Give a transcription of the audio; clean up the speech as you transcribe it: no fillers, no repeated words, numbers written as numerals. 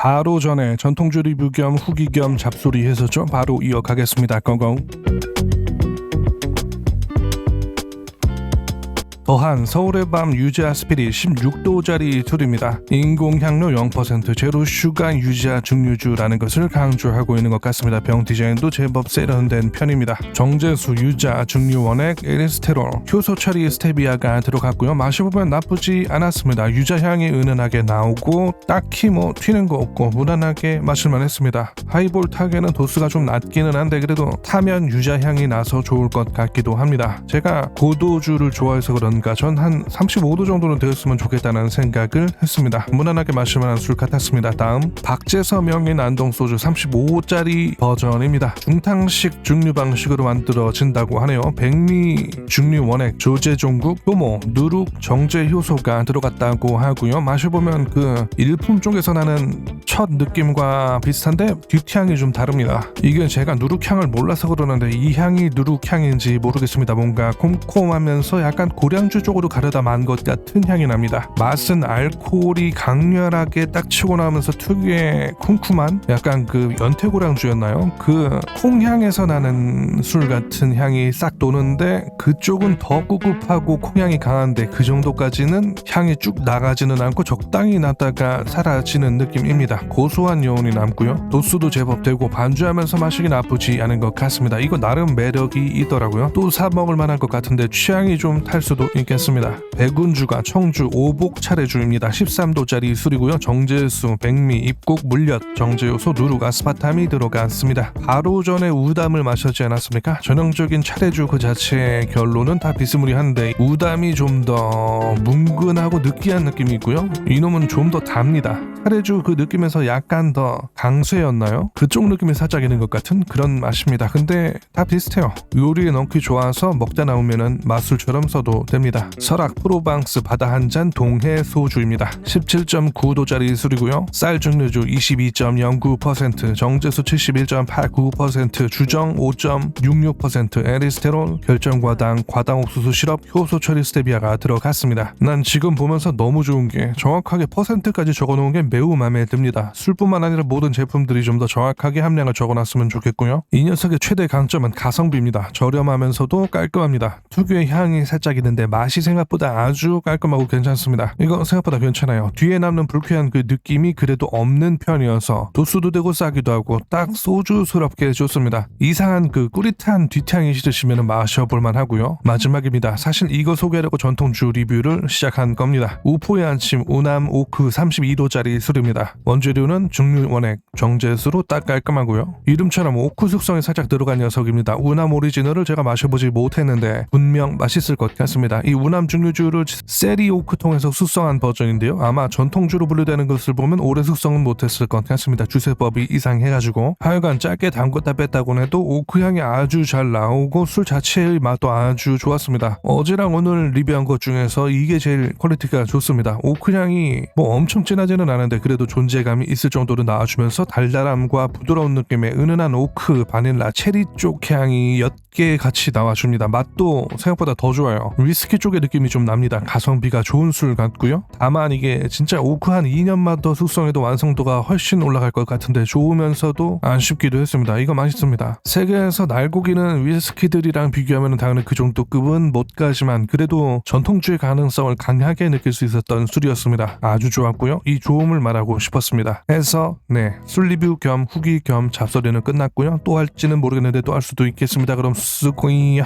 바로 전에 전통주 리뷰 겸 후기 겸 잡소리 했었죠. 바로 이어가겠습니다. 고고. 더한 서울의 밤 유자 스피릿 16도짜리 술입니다. 인공향료 0% 제로 슈가 유자 증류주라는 것을 강조하고 있는 것 같습니다. 병 디자인도 제법 세련된 편입니다. 정제수, 유자, 증류 원액, 에리스테롤, 효소 처리 스테비아가 들어갔고요. 마셔보면 나쁘지 않았습니다. 유자 향이 은은하게 나오고 딱히 튀는 거 없고 무난하게 마실만 했습니다. 하이볼 타기에는 도수가 좀 낮기는 한데 그래도 타면 유자 향이 나서 좋을 것 같기도 합니다. 제가 고도주를 좋아해서 그런가 전 한 35도 정도는 되었으면 좋겠다는 생각을 했습니다. 무난하게 마실만한 술 같았습니다. 다음 박제서 명인 안동소주 35짜리 버전입니다. 중탕식 증류 방식으로 만들어진다고 하네요. 백미 증류 원액, 조제 종국, 효모, 누룩, 정제 효소가 들어갔다고 하고요. 마셔보면 그 일품 쪽에서 나는 첫 느낌과 비슷한데 뒷향이 좀 다릅니다. 이게 제가 누룩향을 몰라서 그러는데 이 향이 누룩향인지 모르겠습니다. 뭔가 콤콤하면서 약간 고량주 쪽으로 가려다 만 것 같은 향이 납니다. 맛은 알코올이 강렬하게 딱 치고 나오면서 특유의 쿰쿰한 약간 그 연태고량주였나요? 그 콩향에서 나는 술 같은 향이 싹 도는데 그쪽은 더 구급하고 콩향이 강한데 그 정도까지는 향이 쭉 나가지는 않고 적당히 나다가 사라지는 느낌입니다. 고소한 여운이 남고요. 도수도 제법 되고 반주하면서 마시기 나쁘지 않은 것 같습니다. 이거 나름 매력이 있더라고요. 또 사 먹을 만한 것 같은데 취향이 좀 탈 수도 있겠습니다. 백운주가 청주 오복 차례주입니다. 13도짜리 술이고요. 정제수, 백미, 입국, 물엿, 정제요소, 누룩, 아스파탐이 들어갔습니다. 바로 전에 우담을 마셨지 않았습니까? 전형적인 차례주 그 자체의 결론은 다 비스무리한데 우담이 좀 더 뭉근하고 느끼한 느낌이 있고요. 이놈은 좀 더 답니다. 차례주 그 느낌에서 약간 더 강쇠였나요? 그쪽 느낌이 살짝 있는 것 같은 그런 맛입니다. 근데 다 비슷해요. 요리에 넣기 좋아서 먹다 나오면은 맛술처럼 써도 됩니다. 설악 프로방스 바다 한잔 동해 소주입니다. 17.9도짜리 술이고요. 쌀 증류주 22.09%, 정제수 71.89%, 주정 5.66%, 에리스테롤, 결정과당, 과당 옥수수 시럽, 효소 처리 스테비아가 들어갔습니다. 난 지금 보면서 너무 좋은 게 정확하게 퍼센트까지 적어놓은 게 매우 마음에 듭니다. 술뿐만 아니라 모든 제품들이 좀 더 정확하게 함량을 적어놨으면 좋겠고요. 이 녀석의 최대 강점은 가성비입니다. 저렴하면서도 깔끔합니다. 특유의 향이 살짝 있는데 맛이 생각보다 아주 깔끔하고 괜찮습니다. 이거 생각보다 괜찮아요. 뒤에 남는 불쾌한 그 느낌이 그래도 없는 편이어서 도수도 되고 싸기도 하고 딱 소주스럽게 좋습니다. 이상한 그 꾸릿한 뒷향이 싫으시면 마셔볼만 하고요. 마지막입니다. 사실 이거 소개하려고 전통주 리뷰를 시작한 겁니다. 우포의 아침 우남 오크 32도짜리 술입니다. 원재료는 증류 원액, 정제수로 딱 깔끔하고요. 이름처럼 오크 숙성이 살짝 들어간 녀석입니다. 우남 오리지널을 제가 마셔보지 못했는데 분명 맛있을 것 같습니다. 이 우남 증류주를 세리 오크 통해서 숙성한 버전인데요. 아마 전통주로 분류되는 것을 보면 오래 숙성은 못했을 것 같습니다. 주세법이 이상해가지고 하여간 짧게 담궜다 뺐다고 해도 오크 향이 아주 잘 나오고 술 자체의 맛도 아주 좋았습니다. 어제랑 오늘 리뷰한 것 중에서 이게 제일 퀄리티가 좋습니다. 오크 향이 엄청 진하지는 않은데 그래도 존재감이 있을 정도로 나와주면서 달달함과 부드러운 느낌의 은은한 오크, 바닐라, 체리 쪽 향이 옅게 같이 나와줍니다. 맛도 생각보다 더 좋아요. 위스키 쪽의 느낌이 좀 납니다. 가성비가 좋은 술 같고요. 다만 이게 진짜 오크 한 2년만 더 숙성해도 완성도가 훨씬 올라갈 것 같은데 좋으면서도 아쉽기도 했습니다. 이거 맛있습니다. 세계에서 날고기는 위스키들이랑 비교하면 당연히 그 정도 급은 못 가지만 그래도 전통주의 가능성을 강하게 느낄 수 있었던 술이었습니다. 아주 좋았고요. 이 좋음을 말하고 싶었습니다. 해서 술 리뷰 겸 후기 겸 잡소리는 끝났고요. 또 할지는 모르겠는데 또 할 수도 있겠습니다. 그럼 수고해요.